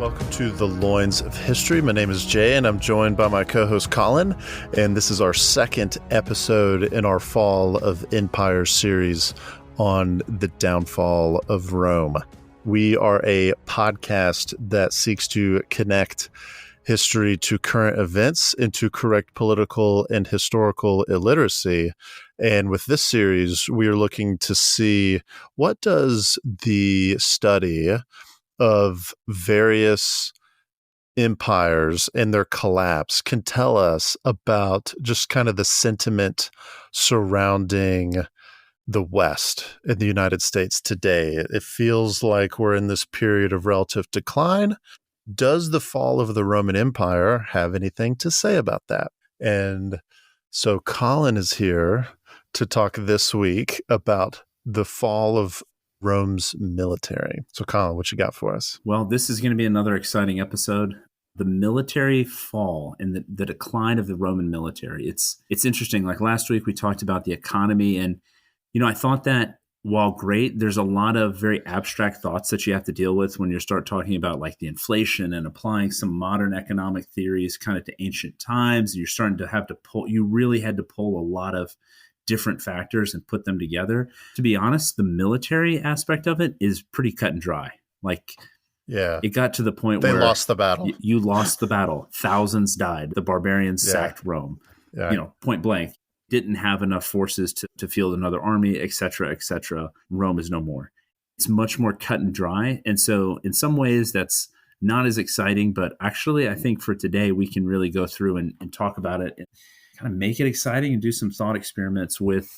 Welcome to the Loins of History. My name is Jay, and I'm joined by my co-host Colin, and this is our second episode in our Fall of Empire series on the downfall of Rome. We are a podcast that seeks to connect history to current events and to correct political and historical illiteracy. And with this series, we are looking to see what does the study of various empires and their collapse can tell us about just kind of the sentiment surrounding the West in the United States today. It feels like we're in this period of relative decline. Does the fall of the Roman Empire have anything to say about that? And so Colin is here to talk this week about the fall of Rome's military. So Colin, what you got for us? Well, this is going to be another exciting episode. The military fall and the decline of the Roman military. It's interesting. Like last week, we talked about the economy. And, I thought that while great, there's a lot of very abstract thoughts that you have to deal with when you start talking about like the inflation and applying some modern economic theories kind of to ancient times. You're starting to have to you really had to pull a lot of different factors and put them together. To be honest, the military aspect of it is pretty cut and dry. Like, yeah, it got to the point where they lost the battle. You lost the battle. Thousands died. The barbarians sacked Rome. Point blank. Didn't have enough forces to field another army, et cetera, et cetera. Rome is no more. It's much more cut and dry. And so in some ways that's not as exciting, but actually I think for today we can really go through and talk about it and kind of make it exciting and do some thought experiments with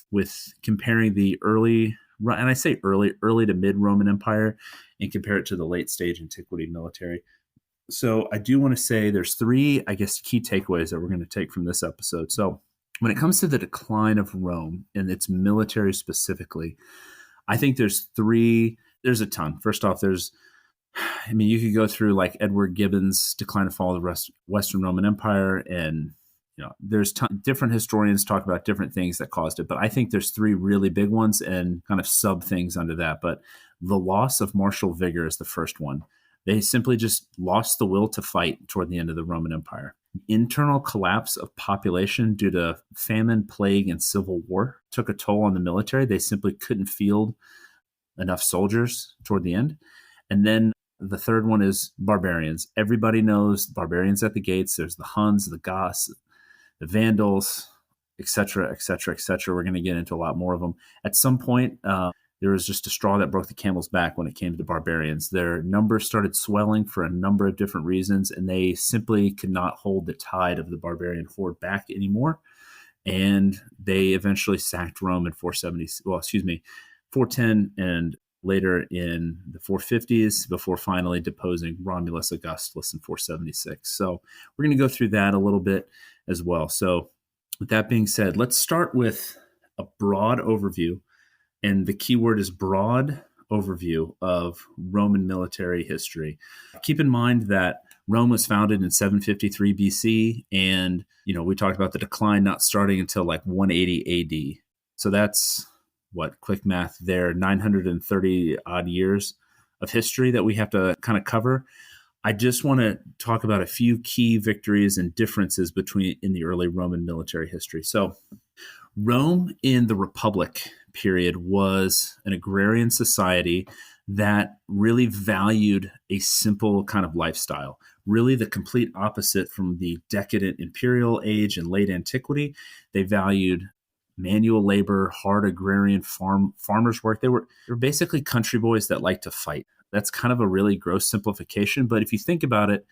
comparing the early, and I say early to mid Roman Empire, and compare it to the late stage antiquity military. So I do want to say there's three, I guess, key takeaways that we're going to take from this episode. So when it comes to the decline of Rome and its military specifically, I think there's a ton. First off, you could go through like Edward Gibbon's Decline and Fall of the Western Roman Empire, and there's different historians talk about different things that caused it, but I think there's three really big ones and kind of sub things under that. But the loss of martial vigor is the first one. They simply just lost the will to fight toward the end of the Roman Empire. Internal collapse of population due to famine, plague, and civil war took a toll on the military. They simply couldn't field enough soldiers toward the end. And then the third one is barbarians. Everybody knows barbarians at the gates. There's the Huns, the Goths, the Vandals, et cetera, et cetera, et cetera. We're going to get into a lot more of them. At some point, there was just a straw that broke the camel's back when it came to the barbarians. Their numbers started swelling for a number of different reasons, and they simply could not hold the tide of the barbarian horde back anymore. And they eventually sacked Rome in 410 and later in the 450s before finally deposing Romulus Augustus in 476. So we're going to go through that a little bit as well. So with that being said, let's start with a broad overview. And the key word is broad overview of Roman military history. Keep in mind that Rome was founded in 753 BC. And, we talked about the decline not starting until like 180 AD. So that's quick math there, 930 odd years of history that we have to kind of cover. I just want to talk about a few key victories and differences in the early Roman military history. So Rome in the Republic period was an agrarian society that really valued a simple kind of lifestyle, really the complete opposite from the decadent imperial age and late antiquity. They valued manual labor, hard agrarian farmers work. They were basically country boys that liked to fight. That's kind of a really gross simplification. But if you think about it,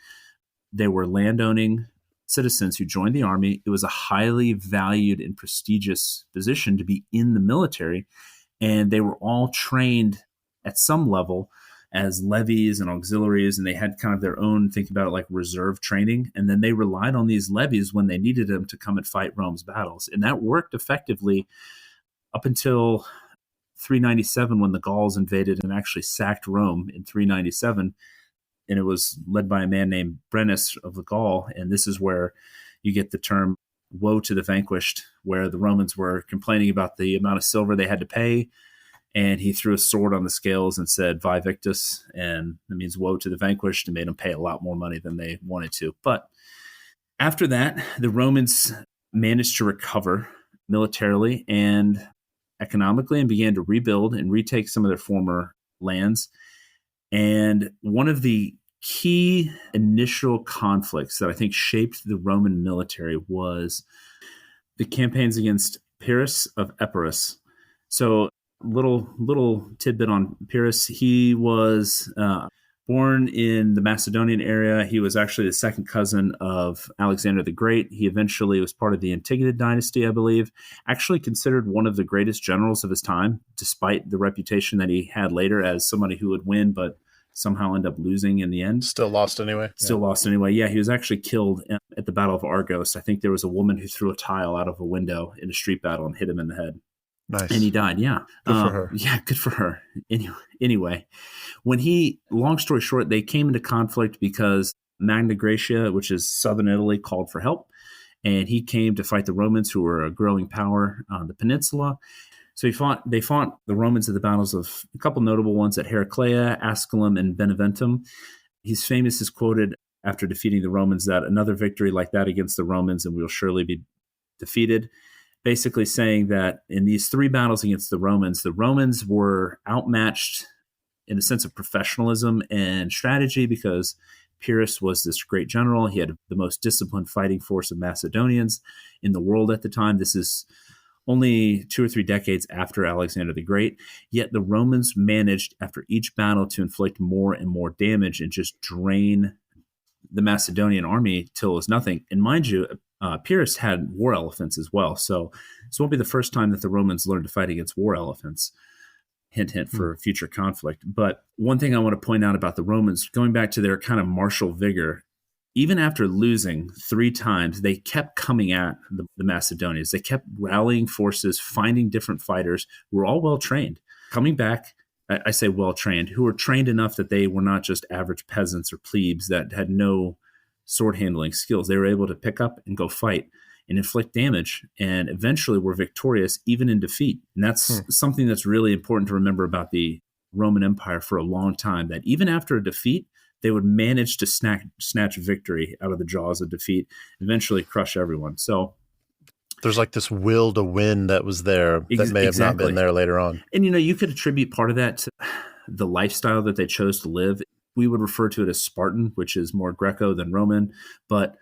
they were landowning citizens who joined the army. It was a highly valued and prestigious position to be in the military. And they were all trained at some level as levies and auxiliaries, and they had kind of their own, think about it like reserve training. And then they relied on these levies when they needed them to come and fight Rome's battles. And that worked effectively up until 397 when the Gauls invaded and actually sacked Rome in 397. And it was led by a man named Brennus of the Gaul. And this is where you get the term woe to the vanquished, where the Romans were complaining about the amount of silver they had to pay. and he threw a sword on the scales and said, "Vi victus," and that means woe to the vanquished, and made them pay a lot more money than they wanted to. But after that, the Romans managed to recover militarily and economically and began to rebuild and retake some of their former lands. And one of the key initial conflicts that I think shaped the Roman military was the campaigns against Pyrrhus of Epirus. So, little tidbit on Pyrrhus. He was born in the Macedonian area. He was actually the second cousin of Alexander the Great. He eventually was part of the Antigonid dynasty, I believe. Actually considered one of the greatest generals of his time, despite the reputation that he had later as somebody who would win, but somehow end up losing in the end. Still lost anyway. Lost anyway. Yeah, he was actually killed at the Battle of Argos. I think there was a woman who threw a tile out of a window in a street battle and hit him in the head. Nice. And he died, yeah. Good for her. Yeah, good for her. Anyway, long story short, they came into conflict because Magna Graecia, which is southern Italy, called for help. And he came to fight the Romans, who were a growing power on the peninsula. So they fought the Romans at the battles of a couple notable ones at Heraclea, Asculum, and Beneventum. He's famous, is quoted after defeating the Romans that another victory like that against the Romans and we will surely be defeated. Basically saying that in these three battles against the Romans were outmatched in a sense of professionalism and strategy because Pyrrhus was this great general. He had the most disciplined fighting force of Macedonians in the world at the time. This is only 2 or 3 decades after Alexander the Great. Yet the Romans managed, after each battle, to inflict more and more damage and just drain the Macedonian army till it was nothing. And mind you, Pyrrhus had war elephants as well. So this won't be the first time that the Romans learned to fight against war elephants. Hint, hint for future conflict. But one thing I want to point out about the Romans, going back to their kind of martial vigor, even after losing 3 times, they kept coming at the Macedonians. They kept rallying forces, finding different fighters who were all well-trained, coming back, I say well-trained, who were trained enough that they were not just average peasants or plebes that had no sword handling skills. They were able to pick up and go fight and inflict damage, and eventually were victorious even in defeat. And that's something that's really important to remember about the Roman Empire for a long time, that even after a defeat, they would manage to snatch victory out of the jaws of defeat, eventually crush everyone. So there's like this will to win that was there that may have not been there later on. And, you could attribute part of that to the lifestyle that they chose to live. We would refer to it as Spartan, which is more Greco than Roman, but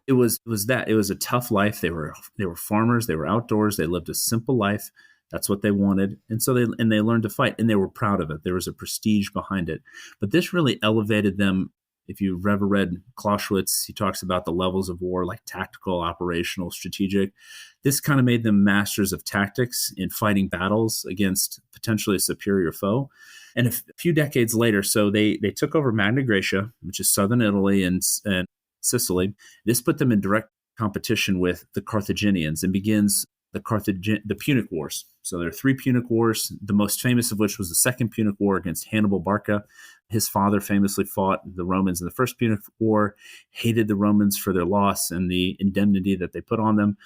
it was a tough life. They were farmers. They were outdoors. They lived a simple life. That's what they wanted. And so they learned to fight, and they were proud of it. There was a prestige behind it. But this really elevated them. If you've ever read Clausewitz, he talks about the levels of war, like tactical, operational, strategic. This kind of made them masters of tactics in fighting battles against potentially a superior foe. And a few decades later, so they took over Magna Graecia, which is southern Italy and Sicily. This put them in direct competition with the Carthaginians and begins the Punic Wars. So there are 3 Punic Wars, the most famous of which was the Second Punic War against Hannibal Barca. His father famously fought the Romans in the First Punic War, hated the Romans for their loss and the indemnity that they put on them,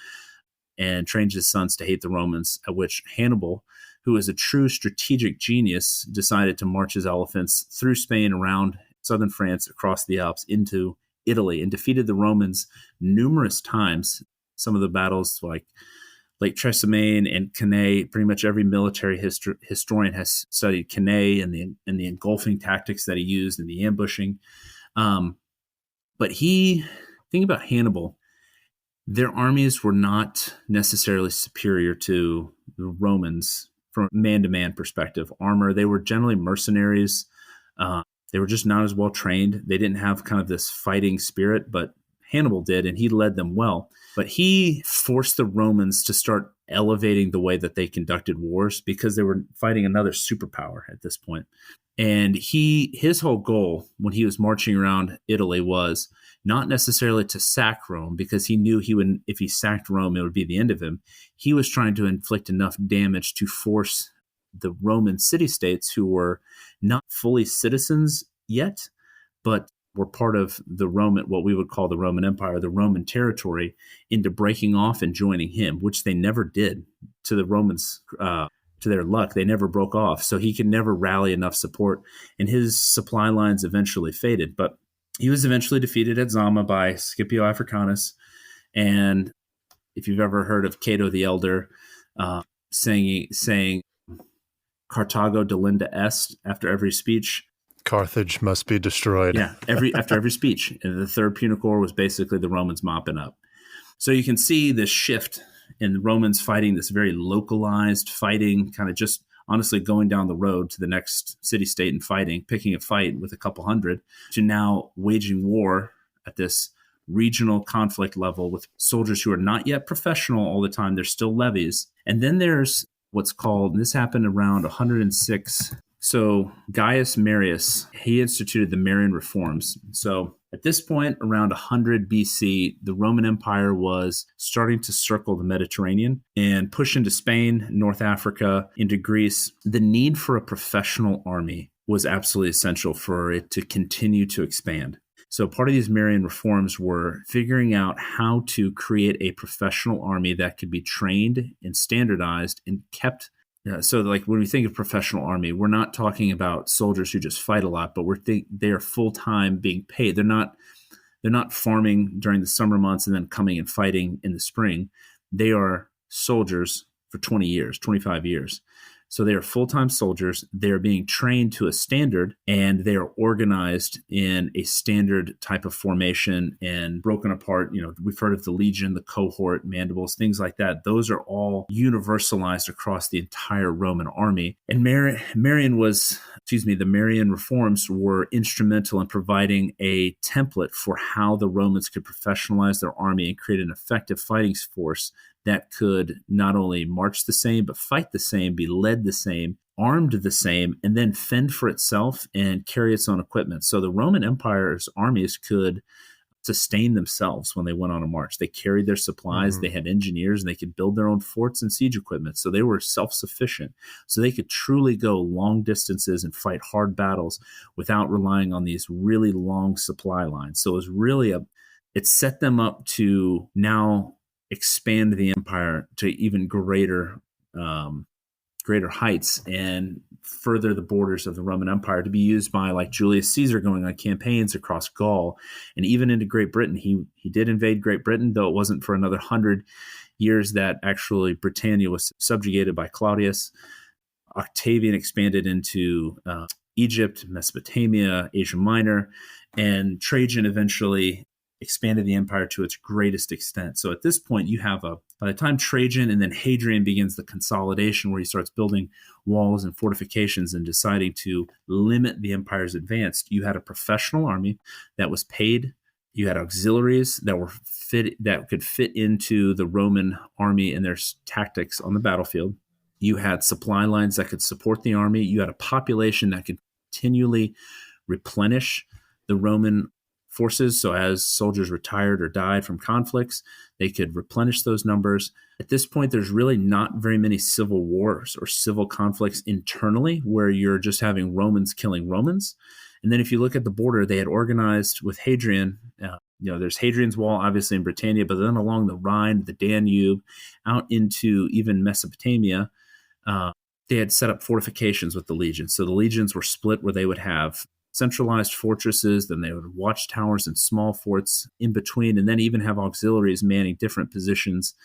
and trained his sons to hate the Romans, at which Hannibal, who is a true strategic genius, decided to march his elephants through Spain, around southern France, across the Alps, into Italy, and defeated the Romans numerous times. Some of the battles like Lake Trasimene and Cannae, pretty much every military historian has studied Cannae and the engulfing tactics that he used and the ambushing. But think about Hannibal. Their armies were not necessarily superior to the Romans from a man-to-man perspective. Armor, they were generally mercenaries. They were just not as well trained. They didn't have kind of this fighting spirit, but Hannibal did, and he led them well. But he forced the Romans to start elevating the way that they conducted wars because they were fighting another superpower at this point. And his whole goal when he was marching around Italy was not necessarily to sack Rome, because he knew if he sacked Rome, it would be the end of him. He was trying to inflict enough damage to force the Roman city-states, who were not fully citizens yet, but were part of what we would call the Roman Empire, the Roman territory, into breaking off and joining him, which they never did, to the Romans' to their luck, they never broke off. So he could never rally enough support, and his supply lines eventually faded. But he was eventually defeated at Zama by Scipio Africanus. And if you've ever heard of Cato the Elder saying Carthago delinda est after every speech, Carthage must be destroyed. Yeah, after every speech. And the Third Punic War was basically the Romans mopping up. So you can see this shift in the Romans fighting, this very localized fighting, kind of just honestly going down the road to the next city-state and fighting, picking a fight with a couple hundred, to now waging war at this regional conflict level with soldiers who are not yet professional all the time. They're still levies. And then there's what's called, and this happened around 106. So Gaius Marius, he instituted the Marian reforms. So at this point, around 100 BC, the Roman Empire was starting to circle the Mediterranean and push into Spain, North Africa, into Greece. The need for a professional army was absolutely essential for it to continue to expand. So part of these Marian reforms were figuring out how to create a professional army that could be trained and standardized and kept. So like when we think of professional army, we're not talking about soldiers who just fight a lot, but they are full-time being paid. They're not farming during the summer months and then coming and fighting in the spring. They are soldiers for 20 years, 25 years. So they are full-time soldiers. They are being trained to a standard, and they are organized in a standard type of formation and broken apart. We've heard of the legion, the cohort, mandibles, things like that. Those are all universalized across the entire Roman army. And the Marian reforms were instrumental in providing a template for how the Romans could professionalize their army and create an effective fighting force that could not only march the same, but fight the same, be led the same, armed the same, and then fend for itself and carry its own equipment. So the Roman Empire's armies could sustain themselves when they went on a march. They carried their supplies, They had engineers, and they could build their own forts and siege equipment. So they were self-sufficient. So they could truly go long distances and fight hard battles without relying on these really long supply lines. So it was really it set them up to now expand the empire to even greater heights and further the borders of the Roman Empire, to be used by like Julius Caesar going on campaigns across Gaul and even into Great Britain. He did invade Great Britain, though it wasn't for another 100 years that actually Britannia was subjugated by Claudius. Octavian expanded into Egypt, Mesopotamia, Asia Minor, and Trajan eventually expanded the empire to its greatest extent. So at this point, you have by the time Trajan and then Hadrian begins the consolidation, where he starts building walls and fortifications and deciding to limit the empire's advance, you had a professional army that was paid. You had auxiliaries that could fit into the Roman army and their tactics on the battlefield. You had supply lines that could support the army. You had a population that could continually replenish the Roman forces. So as soldiers retired or died from conflicts, they could replenish those numbers. At this point, there's really not very many civil wars or civil conflicts internally where you're just having Romans killing Romans. And then if you look at the border, they had organized with Hadrian. There's Hadrian's Wall, obviously in Britannia, but then along the Rhine, the Danube, out into even Mesopotamia, they had set up fortifications with the legions. So the legions were split where they would have centralized fortresses, then they would have watchtowers and small forts in between, and then even have auxiliaries manning different positions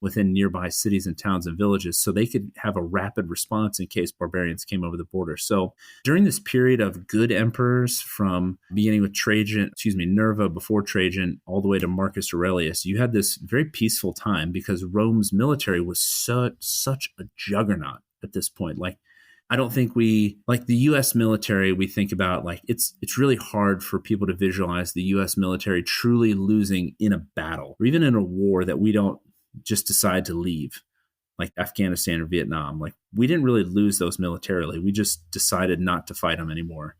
within nearby cities and towns and villages, so they could have a rapid response in case barbarians came over the border. So during this period of good emperors, from beginning with Nerva before Trajan, all the way to Marcus Aurelius, you had this very peaceful time because Rome's military was such a juggernaut at this point. Like, I don't think the U.S. military, we think about like it's really hard for people to visualize the U.S. military truly losing in a battle or even in a war that we don't just decide to leave, like Afghanistan or Vietnam. Like, we didn't really lose those militarily. We just decided not to fight them anymore.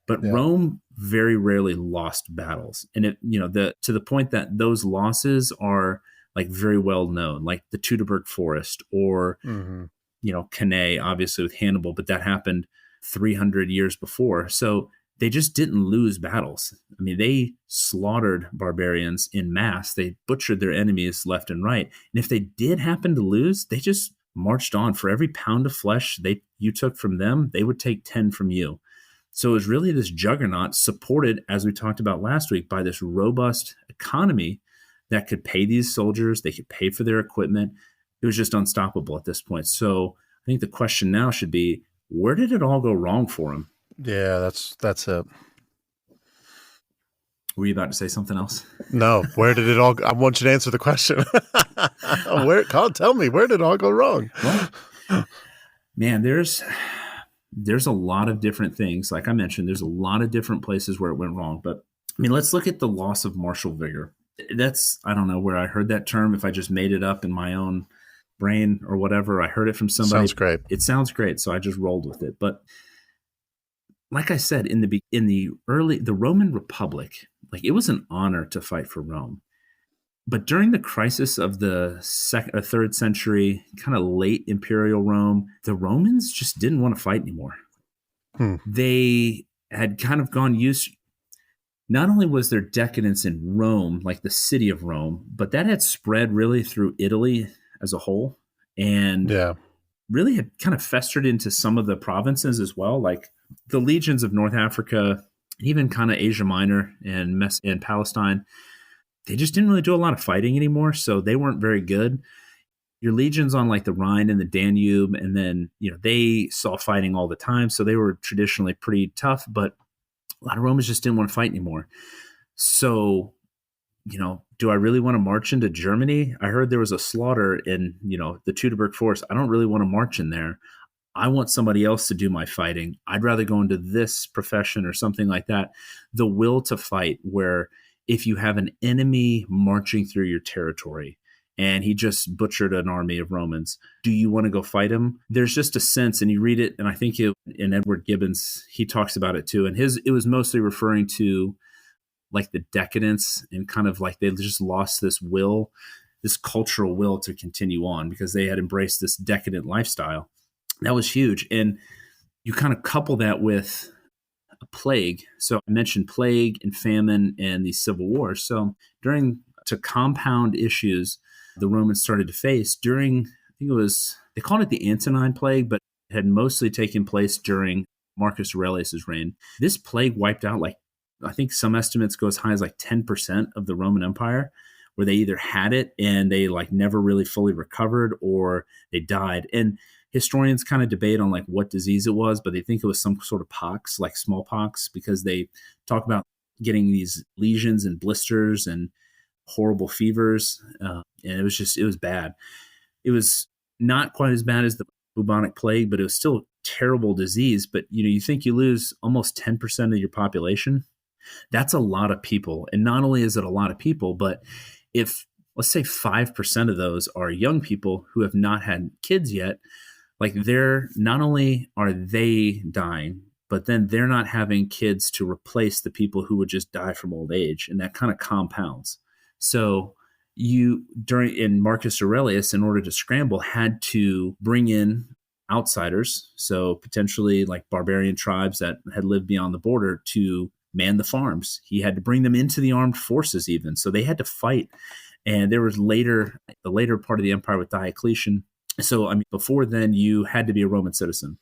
But yeah. Rome very rarely lost battles. And to the point that those losses are like very well known, like the Teutoburg Forest or Cannae, obviously with Hannibal, but that happened 300 years before. So they just didn't lose battles. I mean, they slaughtered barbarians in mass. They butchered their enemies left and right. And if they did happen to lose, they just marched on. For every pound of flesh you took from them, they would take 10 from you. So it was really this juggernaut supported, as we talked about last week, by this robust economy that could pay these soldiers. They could pay for their equipment. It was just unstoppable at this point. So I think the question now should be, where did it all go wrong for them? Yeah, that's it. Were you about to say something else? No, where did it all go? I want you to answer the question. Colin, tell me, where did it all go wrong? Well, man, there's a lot of different things. Like I mentioned, there's a lot of different places where it went wrong. But I mean, let's look at the loss of martial vigor. I don't know where I heard that term, if I just made it up in my own brain or whatever. I heard it from somebody. Sounds great. It sounds great, so I just rolled with it. But like I said, in the Roman Republic, like, it was an honor to fight for Rome. But during the crisis of the third century, kind of late imperial Rome, the Romans just didn't want to fight anymore. They had kind of gone not only was there decadence in Rome, like the city of Rome, but that had spread really through Italy as a whole, and really had kind of festered into some of the provinces as well, like the legions of North Africa, even kind of Asia Minor and Palestine. They just didn't really do a lot of fighting anymore, so they weren't very good. Your legions on like the Rhine and the Danube, and then, they saw fighting all the time, so they were traditionally pretty tough, but a lot of Romans just didn't want to fight anymore. So, do I really want to march into Germany? I heard there was a slaughter in, the Teutoburg Forest. I don't really want to march in there. I want somebody else to do my fighting. I'd rather go into this profession or something like that. The will to fight, where if you have an enemy marching through your territory and he just butchered an army of Romans, do you want to go fight him? There's just a sense, and you read it, and I think in Edward Gibbon's, he talks about it too. And it was mostly referring to like the decadence, and kind of like they just lost this cultural will to continue on because they had embraced this decadent lifestyle. That was huge. And you kind of couple that with a plague. So I mentioned plague and famine and these civil wars. So to compound issues the Romans started to face during, I think they called it the Antonine Plague, but it had mostly taken place during Marcus Aurelius's reign. This plague wiped out, like, I think some estimates go as high as like 10% of the Roman Empire, where they either had it and they like never really fully recovered, or they died. And historians kind of debate on like what disease it was, but they think it was some sort of pox, like smallpox, because they talk about getting these lesions and blisters and horrible fevers. And it was bad. It was not quite as bad as the bubonic plague, but it was still a terrible disease. But, you think you lose almost 10% of your population. That's a lot of people. And not only is it a lot of people, but if, let's say, 5% of those are young people who have not had kids yet, like, not only are they dying, but then they're not having kids to replace the people who would just die from old age. And that kind of compounds. So Marcus Aurelius, in order to scramble, had to bring in outsiders. So potentially like barbarian tribes that had lived beyond the border to man the farms. He had to bring them into the armed forces even. So they had to fight. And there was the later part of the empire with Diocletian. So, I mean, before then you had to be a Roman citizen,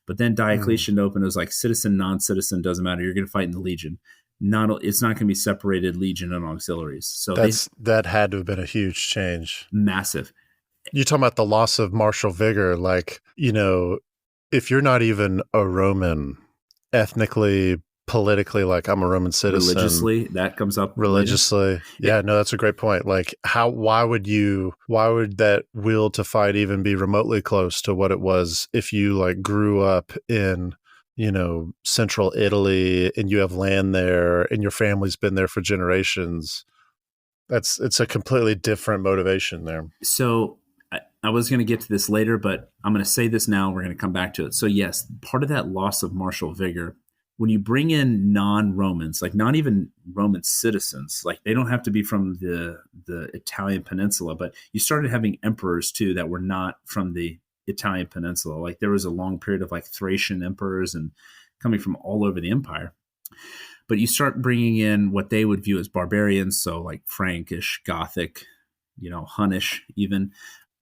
but then Diocletian opened. It was like citizen, non-citizen, doesn't matter. You're going to fight in the legion. It's not going to be separated legion and auxiliaries. So that had to have been a huge change. Massive. You're talking about the loss of martial vigor. Like, if you're not even a Roman ethnically, politically, like I'm a Roman citizen. Religiously, that comes up. Religiously. Yeah, no, that's a great point. Like, why would that will to fight even be remotely close to what it was if you like grew up in, central Italy and you have land there and your family's been there for generations? It's a completely different motivation there. So I was going to get to this later, but I'm going to say this now. We're going to come back to it. So yes, part of that loss of martial vigor, when you bring in non-Romans, like not even Roman citizens, like they don't have to be from the Italian peninsula, but you started having emperors too that were not from the Italian peninsula. Like there was a long period of like Thracian emperors and coming from all over the empire. But you start bringing in what they would view as barbarians, so like Frankish, Gothic, Hunnish even.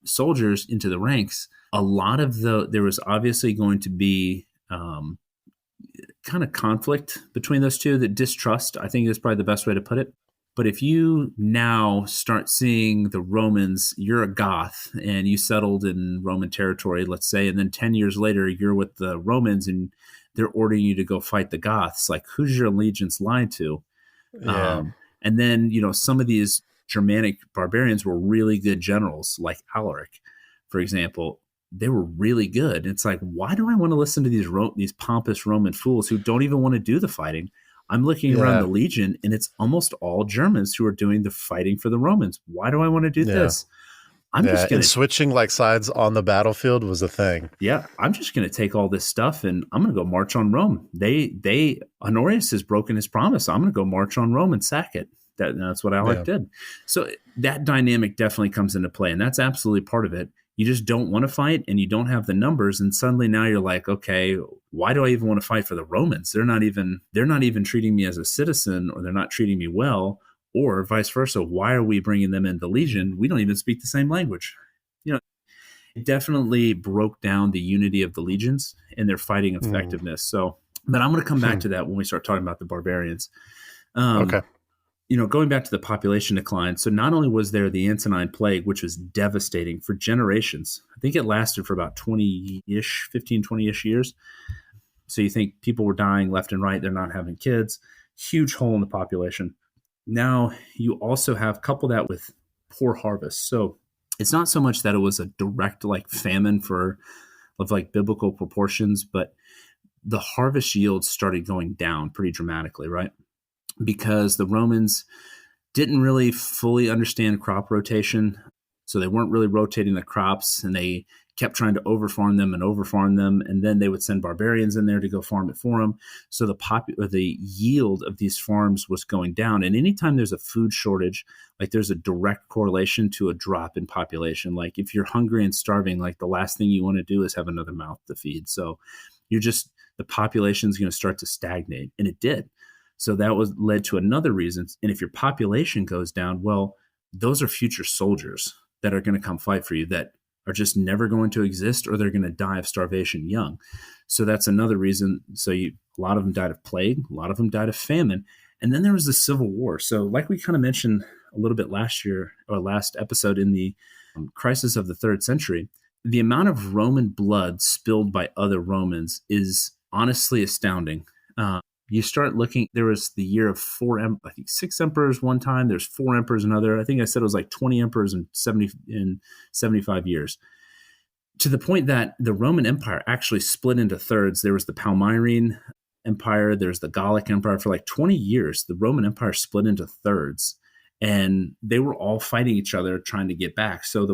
soldiers into the ranks, a lot of there was obviously going to be kind of conflict between those two, that distrust, I think is probably the best way to put it. But if you now start seeing the Romans, you're a Goth and you settled in Roman territory, let's say, and then 10 years later, you're with the Romans and they're ordering you to go fight the Goths. Like, who's your allegiance lied to? Yeah. And then, some of these Germanic barbarians were really good generals, like Alaric, for example. They were really good. It's like, why do I want to listen to these pompous Roman fools who don't even want to do the fighting? I'm looking around the legion, and it's almost all Germans who are doing the fighting for the Romans. Why do I want to do this? I'm just going to switching like sides on the battlefield was a thing. Yeah, I'm just going to take all this stuff and I'm going to go march on Rome. Honorius has broken his promise. I'm going to go march on Rome and sack it. That's what Alaric did. So that dynamic definitely comes into play, and that's absolutely part of it. You just don't want to fight, and you don't have the numbers, and suddenly now you're like, okay, why do I even want to fight for the Romans? They're not even treating me as a citizen, or they're not treating me well, or vice versa. Why are we bringing them into the Legion? We don't even speak the same language. It definitely broke down the unity of the legions and their fighting effectiveness. So, but I'm going to come back to that when we start talking about the barbarians. Okay. Going back to the population decline. So not only was there the Antonine Plague, which was devastating for generations. I think it lasted for about 20-ish, 15, 20-ish years. So you think people were dying left and right. They're not having kids. Huge hole in the population. Now you also have couple that with poor harvest. So it's not so much that it was a direct like famine of like biblical proportions, but the harvest yields started going down pretty dramatically, right? Because the Romans didn't really fully understand crop rotation. So they weren't really rotating the crops, and they kept trying to overfarm them. And then they would send barbarians in there to go farm it for them. So the yield of these farms was going down. And anytime there's a food shortage, like there's a direct correlation to a drop in population. Like if you're hungry and starving, like the last thing you want to do is have another mouth to feed. So the population is going to start to stagnate. And it did. So that led to another reason. And if your population goes down, well, those are future soldiers that are going to come fight for you that are just never going to exist, or they're going to die of starvation young. So that's another reason. So a lot of them died of plague, a lot of them died of famine. And then there was the Civil War. So like we kind of mentioned a little bit last episode in the crisis of the 3rd century, the amount of Roman blood spilled by other Romans is honestly astounding. You start looking, there was the year of 6 emperors one time. There's 4 emperors another. I think I said it was like 20 emperors in 75 years. To the point that the Roman Empire actually split into thirds. There was the Palmyrene Empire. There's the Gallic Empire. For like 20 years, the Roman Empire split into thirds. And they were all fighting each other, trying to get back. So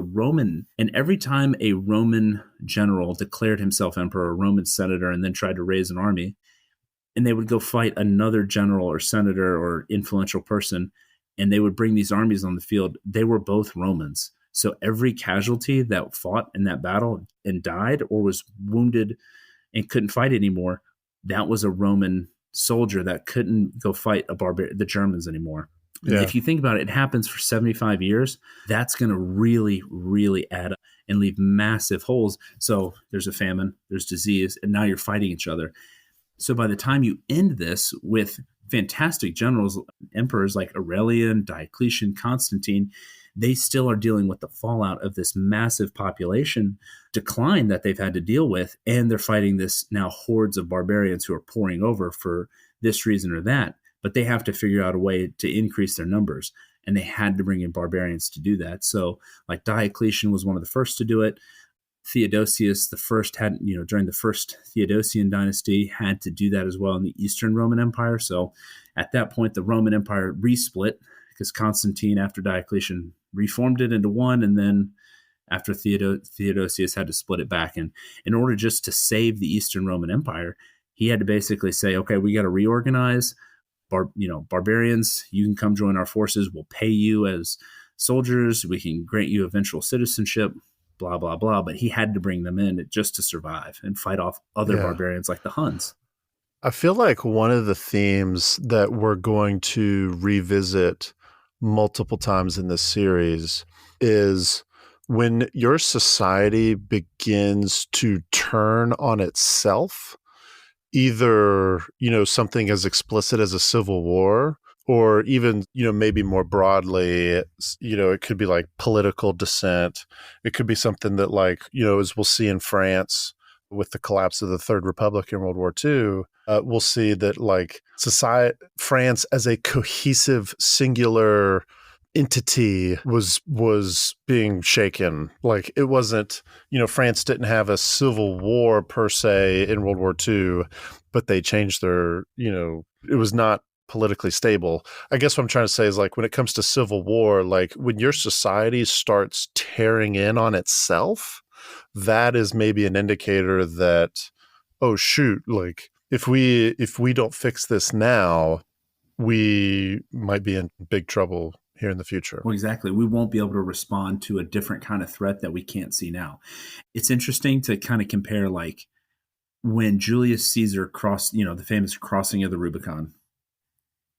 and every time a Roman general declared himself emperor, a Roman senator, and then tried to raise an army, and they would go fight another general or senator or influential person, and they would bring these armies on the field. They were both Romans. So every casualty that fought in that battle and died or was wounded and couldn't fight anymore, that was a Roman soldier that couldn't go fight the Germans anymore. And if you think about it, it happens for 75 years. That's going to really, really add up and leave massive holes. So there's a famine, there's disease, and now you're fighting each other. So by the time you end this with fantastic generals, emperors like Aurelian, Diocletian, Constantine, they still are dealing with the fallout of this massive population decline that they've had to deal with. And they're fighting this now hordes of barbarians who are pouring over for this reason or that. But they have to figure out a way to increase their numbers. And they had to bring in barbarians to do that. So like Diocletian was one of the first to do it. Theodosius the first during the first Theodosian dynasty had to do that as well in the Eastern Roman Empire. So at that point, the Roman Empire resplit because Constantine, after Diocletian, reformed it into one, and then after Theodosius had to split it back. And in order just to save the Eastern Roman Empire, he had to basically say, okay, we got to reorganize. Barbarians, you can come join our forces. We'll pay you as soldiers. We can grant you eventual citizenship. Blah, blah, blah. But he had to bring them in just to survive and fight off other barbarians like the Huns. I feel like one of the themes that we're going to revisit multiple times in this series is when your society begins to turn on itself, either, something as explicit as a civil war, or even, maybe more broadly, it could be like political dissent. It could be something that, like, as we'll see in France with the collapse of the Third Republic in World War II, we'll see that, like, France as a cohesive, singular entity was being shaken. Like, it wasn't, France didn't have a civil war per se in World War II, but they changed their, it was not politically stable. I guess what I'm trying to say is, like, when it comes to civil war, like, when your society starts tearing in on itself, that is maybe an indicator that, oh shoot, like, if we don't fix this now, we might be in big trouble here in the future. Well, exactly. We won't be able to respond to a different kind of threat that we can't see now. It's interesting to kind of compare, like, when Julius Caesar crossed, the famous crossing of the Rubicon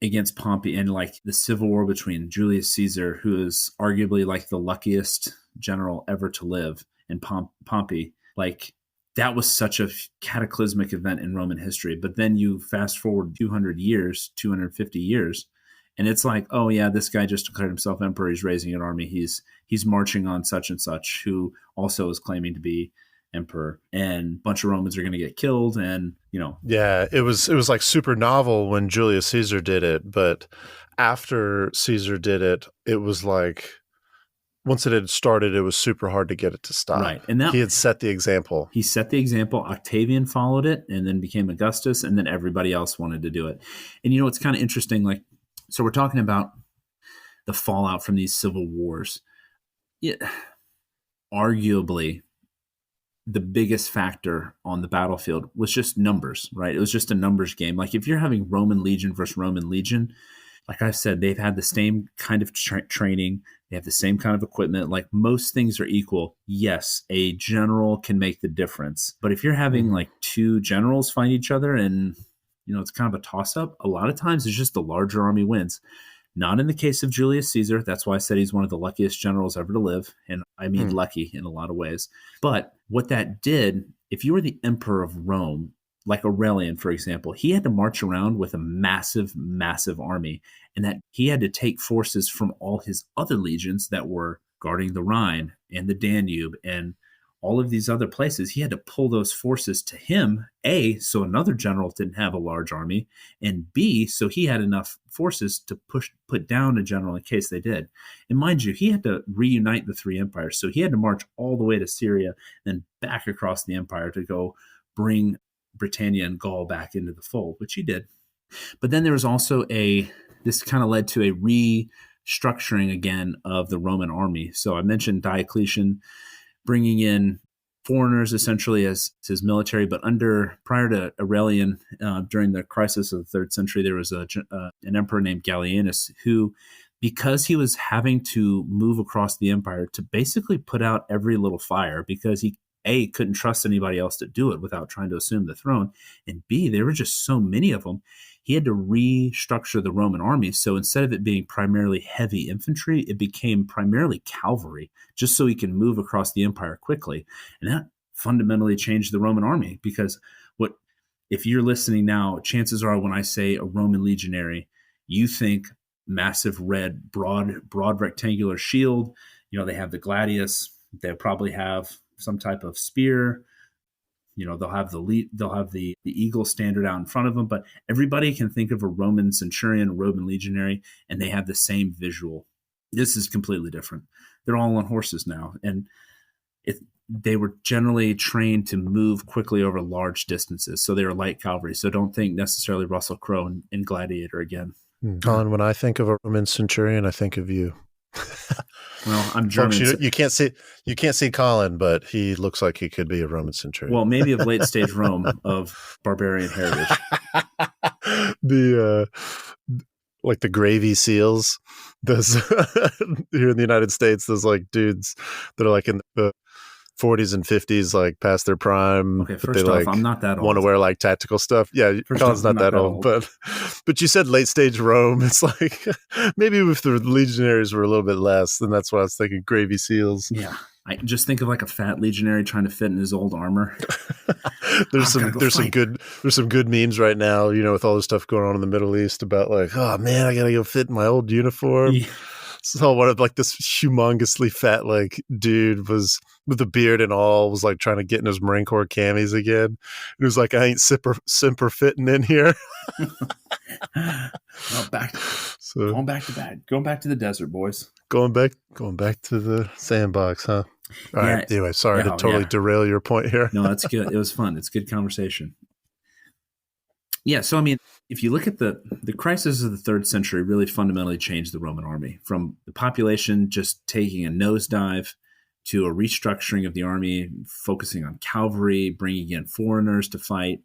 against Pompey, and, like, the civil war between Julius Caesar, who is arguably, like, the luckiest general ever to live, and Pompey, like, that was such a cataclysmic event in Roman history. But then you fast forward 250 years, and it's like, oh yeah, this guy just declared himself emperor. He's raising an army. He's marching on such and such, who also is claiming to be emperor, and a bunch of Romans are going to get killed. And, yeah, it was like super novel when Julius Caesar did it, but after Caesar did it, it was like, once it had started, it was super hard to get it to stop. Right. And he had set the example. He set the example. Octavian followed it and then became Augustus, and then everybody else wanted to do it. And, it's kind of interesting. Like, so we're talking about the fallout from these civil wars. Arguably, the biggest factor on the battlefield was just numbers, right? It was just a numbers game. Like, if you're having Roman legion versus Roman legion, like I said, they've had the same kind of training. They have the same kind of equipment. Like, most things are equal. Yes, a general can make the difference. But if you're having like two generals fight each other and, it's kind of a toss-up, a lot of times it's just the larger army wins. Not in the case of Julius Caesar. That's why I said he's one of the luckiest generals ever to live. And I mean lucky in a lot of ways. But what that did, if you were the emperor of Rome, like Aurelian, for example, he had to march around with a massive, massive army, and that he had to take forces from all his other legions that were guarding the Rhine and the Danube and all of these other places. He had to pull those forces to him, A, so another general didn't have a large army, and B, so he had enough forces to put down a general in case they did. And mind you, he had to reunite the three empires. So he had to march all the way to Syria, then back across the empire to go bring Britannia and Gaul back into the fold, which he did. But then there was also this kind of led to a restructuring again of the Roman army. So I mentioned Diocletian bringing in foreigners essentially as his military, but prior to Aurelian, during the crisis of the 3rd century, there was an emperor named Gallienus who, because he was having to move across the empire to basically put out every little fire, because he couldn't trust anybody else to do it without trying to assume the throne, and B, there were just so many of them, he had to restructure the Roman army. So instead of it being primarily heavy infantry, it became primarily cavalry, just so he can move across the empire quickly. And that fundamentally changed the Roman army, because if you're listening now, chances are when I say a Roman legionary, you think massive red, broad rectangular shield. They have the gladius. They'll probably have some type of spear. They'll have the eagle standard out in front of them, but everybody can think of a Roman centurion, a Roman legionary, and they have the same visual. This is completely different. They're all on horses now, and they were generally trained to move quickly over large distances, so they were light cavalry. So don't think necessarily Russell Crowe in Gladiator again. Colin, when I think of a Roman centurion, I think of you. Well, I'm German. Folks, you can't see Colin, but he looks like he could be a Roman centurion. Well, maybe of late stage Rome of barbarian heritage. Like the gravy seals, those here in the United States, those like dudes that are like in the 40s and 50s, like past their prime. Okay, first off, I'm not that old. Want to wear like tactical stuff. Yeah, Colin's not that old. But you said late stage Rome. It's like maybe if the legionaries were a little bit less, then that's what I was thinking. Gravy seals. Yeah. I just think of like a fat legionary trying to fit in his old armor. I've got to go fight. There's some good memes right now, with all this stuff going on in the Middle East about like, oh man, I gotta go fit in my old uniform. Yeah. So one of like this humongously fat like dude was with a beard and all was like trying to get in his Marine Corps camis again. It was like, I ain't simper fitting in here. Well, So going back to the desert, boys. going back to the sandbox, huh? All right. Anyway, sorry to totally derail your point here. No, that's good. It was fun. It's good conversation. Yeah. So, I mean, if you look at the crisis of the 3rd century really fundamentally changed the Roman army from the population just taking a nosedive to a restructuring of the army, focusing on cavalry, bringing in foreigners to fight,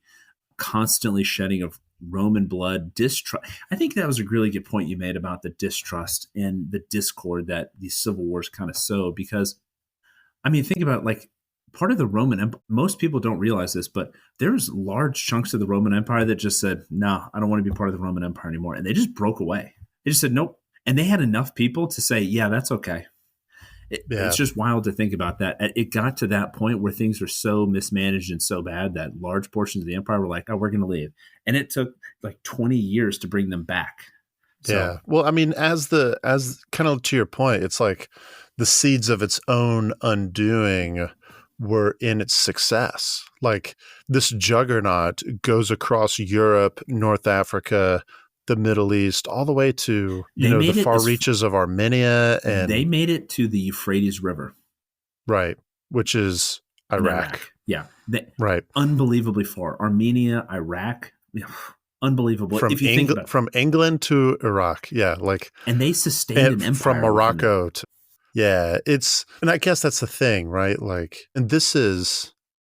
constantly shedding of Roman blood, distrust. I think that was a really good point you made about the distrust and the discord that these civil wars kind of sow. Because, I mean, think about like part of the Roman Empire. Most people don't realize this, but there's large chunks of the Roman Empire that just said, "No, I don't want to be part of the Roman Empire anymore," and they just broke away. They just said, "Nope," and they had enough people to say, "Yeah, that's okay." It's just wild to think about that. It got to that point where things were so mismanaged and so bad that large portions of the empire were like, "Oh, we're going to leave," and it took like 20 years to bring them back. So, yeah. Well, I mean, as kind of to your point, it's like the seeds of its own undoing were in its success. Like this juggernaut goes across Europe, North Africa, the Middle East, all the way to the far reaches of Armenia, and they made it to the Euphrates River, right, which is Iraq. Yeah, right, unbelievably far. Armenia, Iraq, unbelievable. From from England to Iraq, yeah, like, and they sustained an empire from Morocco to, yeah, and I guess that's the thing, right? Like, and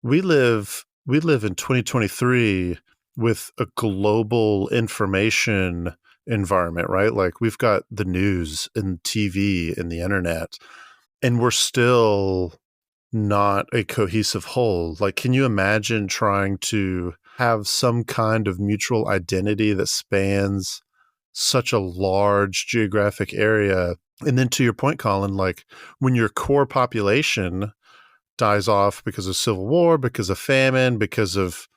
we live in 2023. With a global information environment, right? Like we've got the news and TV and the internet, and we're still not a cohesive whole. Like, can you imagine trying to have some kind of mutual identity that spans such a large geographic area? And then to your point, Colin, like when your core population dies off because of civil war, because of famine, because of,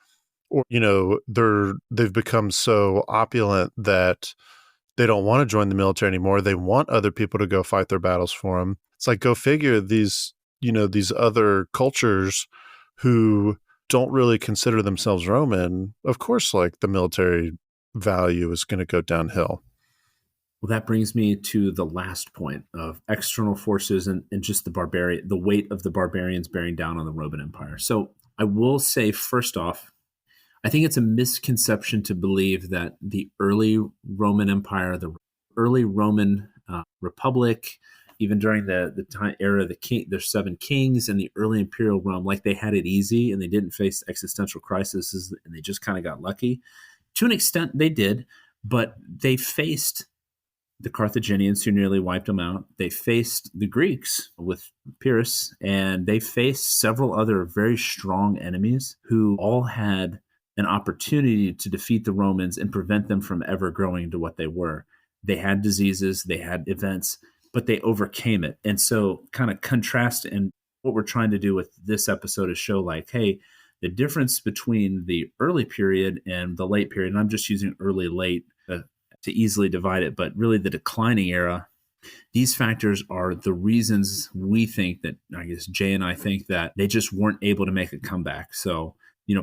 or they've become so opulent that they don't want to join the military anymore. They want other people to go fight their battles for them. It's like, go figure, these other cultures who don't really consider themselves Roman, of course, like the military value is going to go downhill. Well, that brings me to the last point of external forces and just the weight of the barbarians bearing down on the Roman Empire. So I will say, first off, I think it's a misconception to believe that the early Roman Empire, the early Roman Republic, even during the time era of the 7 kings and the early imperial Rome, like they had it easy and they didn't face existential crises and they just kind of got lucky. To an extent, they did, but they faced the Carthaginians who nearly wiped them out. They faced the Greeks with Pyrrhus, and they faced several other very strong enemies who all had an opportunity to defeat the Romans and prevent them from ever growing into what they were. They had diseases, they had events, but they overcame it. And so kind of contrast, and what we're trying to do with this episode is show like, hey, the difference between the early period and the late period, and I'm just using early, late to easily divide it, but really the declining era, these factors are the reasons we think that, I guess Jay and I think that they just weren't able to make a comeback. So,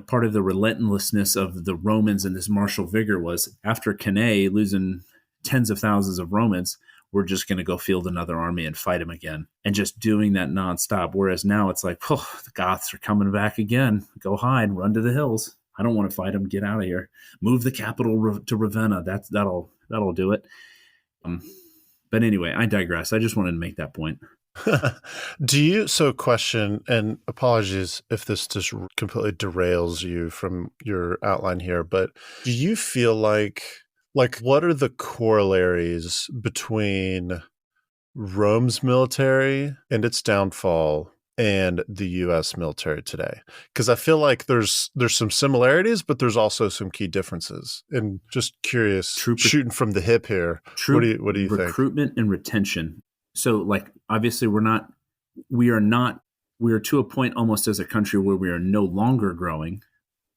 part of the relentlessness of the Romans and this martial vigor was after Cannae losing tens of thousands of Romans, we're just going to go field another army and fight them again, and just doing that nonstop. Whereas now it's like, oh, the Goths are coming back again. Go hide, run to the hills. I don't want to fight them. Get out of here. Move the capital to Ravenna. That'll do it. But anyway, I digress. I just wanted to make that point. Question, and apologies if this just completely derails you from your outline here, but do you feel like what are the corollaries between Rome's military and its downfall and the U.S. military today? Because I feel like there's some similarities, but there's also some key differences. And just curious, shooting from the hip here, what do you think? Recruitment and retention. So, like, obviously, we're not we are not, we are to a point almost as a country where we are no longer growing.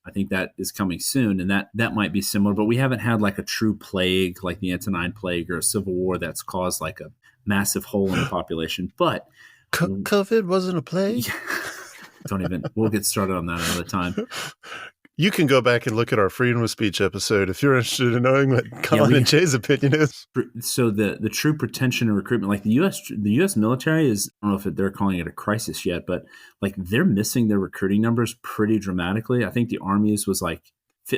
I think that is coming soon, and that might be similar, but we haven't had like a true plague like the Antonine Plague or a civil war that's caused like a massive hole in the population. But COVID wasn't a plague? yeah, we'll get started on that another time. You can go back and look at our freedom of speech episode if you're interested in knowing what Colin and Jay's opinion is. So the true pretension and recruitment, like the U.S. military is, I don't know if they're calling it a crisis yet, but like they're missing their recruiting numbers pretty dramatically. I think the Army's was like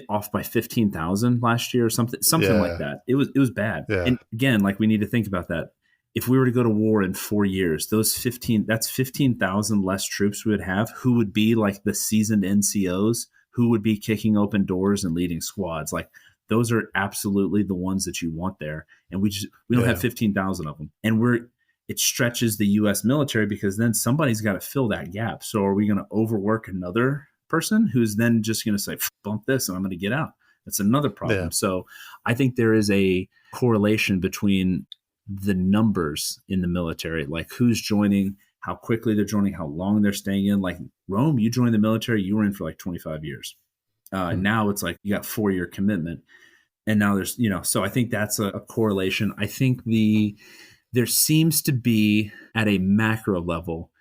off by 15,000 last year or something like that. It was bad. Yeah. And again, like we need to think about that. If we were to go to war in 4 years, that's 15,000 less troops we would have who would be like the seasoned NCOs who would be kicking open doors and leading squads. Like those are absolutely the ones that you want there. And we don't have 15,000 of them. And it stretches the U.S. military because then somebody's got to fill that gap. So are we going to overwork another person who's then just going to say, bump this and I'm going to get out? That's another problem. Yeah. So I think there is a correlation between the numbers in the military, like who's joining, how quickly they're joining, how long they're staying in. Like Rome, you joined the military, you were in for like 25 years. Now it's like you got 4-year commitment. And now there's, so I think that's a correlation. I think there seems to be at a macro level,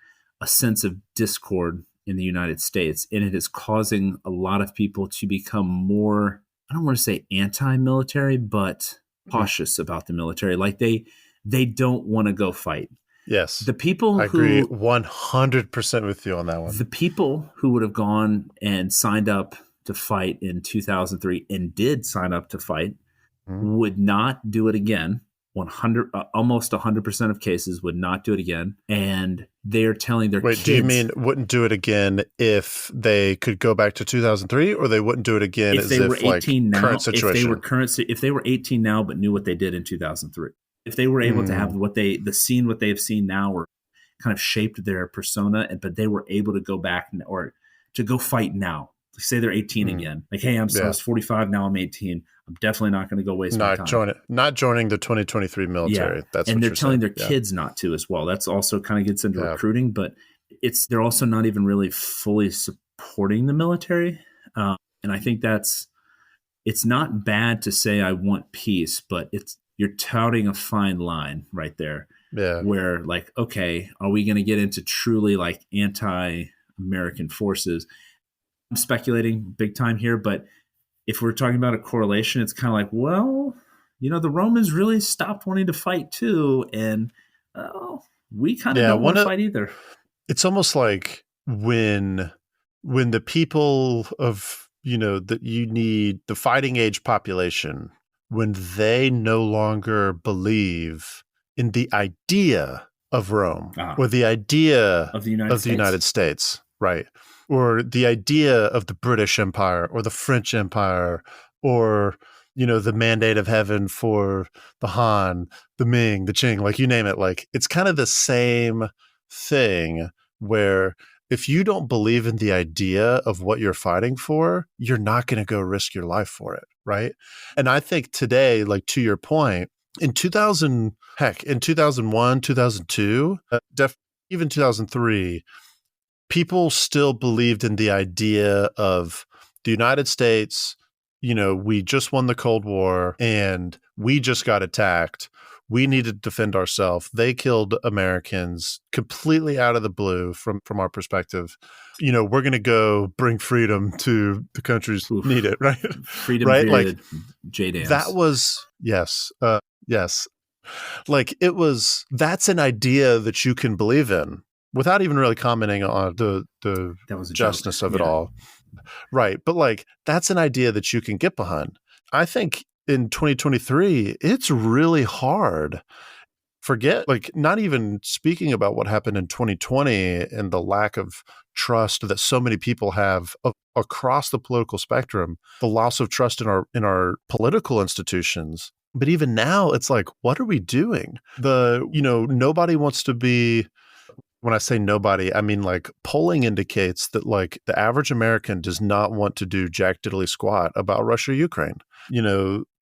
a sense of discord in the United States. And it is causing a lot of people to become more, I don't want to say anti-military, but cautious about the military. Like they don't want to go fight. Yes. The people I agree 100% with you on that one. The people who would have gone and signed up to fight in 2003 and did sign up to fight would not do it again. Almost 100% of cases would not do it again. And they are telling their kids. Wait, do you mean wouldn't do it again if they could go back to 2003, or they wouldn't do it again if they were 18 now, current situation? If they were 18 now but knew what they did in 2003. If they were able to have what they have seen now, or kind of shaped their persona, but they were able to go back or to go fight now. Say they're 18 again. Like, hey, I was 45, now I'm 18. I'm definitely not going to go waste my time. Not joining the 2023 military. Yeah. That's and what they're you're telling saying. their kids not to as well. That's also kind of gets into recruiting, but they're also not even really fully supporting the military. And I think it's not bad to say I want peace, but you're touting a fine line right there. Yeah. Where like, okay, are we going to get into truly like anti-American forces? I'm speculating big time here, but if we're talking about a correlation, it's kind of like, well, the Romans really stopped wanting to fight too. And we kind of don't want to fight either. It's almost like when the people of, that you need the fighting age population, when they no longer believe in the idea of Rome or the idea of the United States, right? Or the idea of the British Empire or the French Empire or, the mandate of heaven for the Han, the Ming, the Qing, like you name it. Like it's kind of the same thing where if you don't believe in the idea of what you're fighting for, you're not going to go risk your life for it, right? And I think today, like to your point, in 2001, 2002, even 2003, people still believed in the idea of the United States. We just won the Cold War and we just got attacked. We needed to defend ourselves. They killed Americans completely out of the blue from our perspective. We're going to go bring freedom to the countries who need it, right? Freedom, right? Like J-Dance. That was, yes. Yes. Like that's an idea that you can believe in without even really commenting on the justness of it all. Right. But like, that's an idea that you can get behind. I think in 2023, it's really hard. Forget, like, not even speaking about what happened in 2020 and the lack of trust that so many people have across the political spectrum, the loss of trust in our political institutions. But even now, it's like, what are we doing? Nobody wants to be when I say nobody, I mean like polling indicates that like the average American does not want to do jack diddly squat about Russia, Ukraine.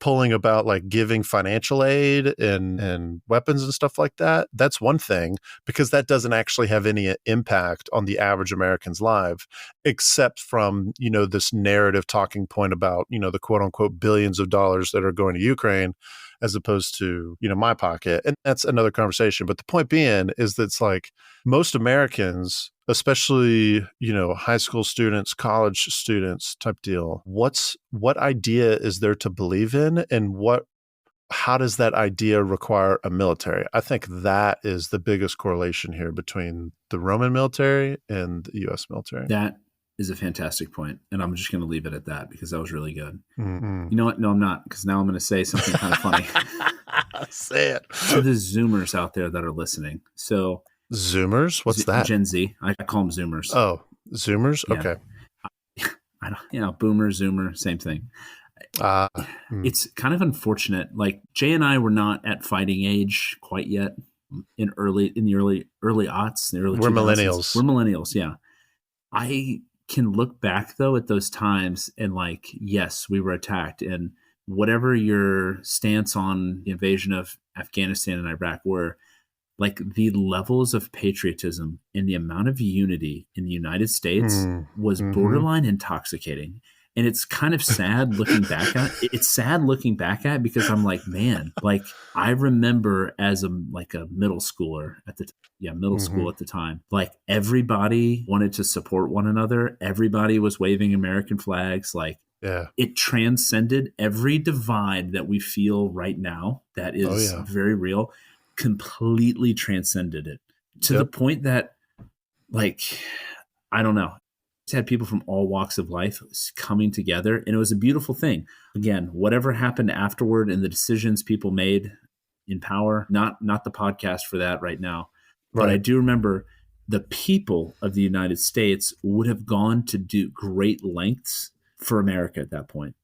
Polling about like giving financial aid and weapons and stuff like that, that's one thing, because that doesn't actually have any impact on the average American's life, except from, this narrative talking point about, the quote unquote billions of dollars that are going to Ukraine as opposed to, my pocket. And that's another conversation. But the point being is that it's like most Americans, especially, high school students, college students type deal, what idea is there to believe in, and how does that idea require a military? I think that is the biggest correlation here between the Roman military and the US military. That is a fantastic point, and I'm just going to leave it at that because that was really good. Mm-hmm. You know what? No, I'm not, because now I'm going to say something kind of funny. Say it. To the Zoomers out there that are listening. So Zoomers? What's that? Gen Z. I call them Zoomers. Oh, Zoomers? Yeah. Okay. Boomer, Zoomer, same thing. It's kind of unfortunate. Like Jay and I were not at fighting age quite yet in the early aughts, the early 2000s. We're millennials. We're millennials, yeah. I can look back though at those times and like, yes, we were attacked, and whatever your stance on the invasion of Afghanistan and Iraq were, like the levels of patriotism and the amount of unity in the United States was borderline intoxicating. And it's kind of sad looking back at it. It's sad looking back at it because I'm like, man, like I remember as a middle schooler at the school at the time, like everybody wanted to support one another. Everybody was waving American flags. Like it transcended every divide that we feel right now. That is very real. Completely transcended it to the point that, like, I don't know. Had people from all walks of life coming together, and it was a beautiful thing. Again, whatever happened afterward and the decisions people made in power, not the podcast for that right now. But I do remember the people of the United States would have gone to do great lengths for America at that point.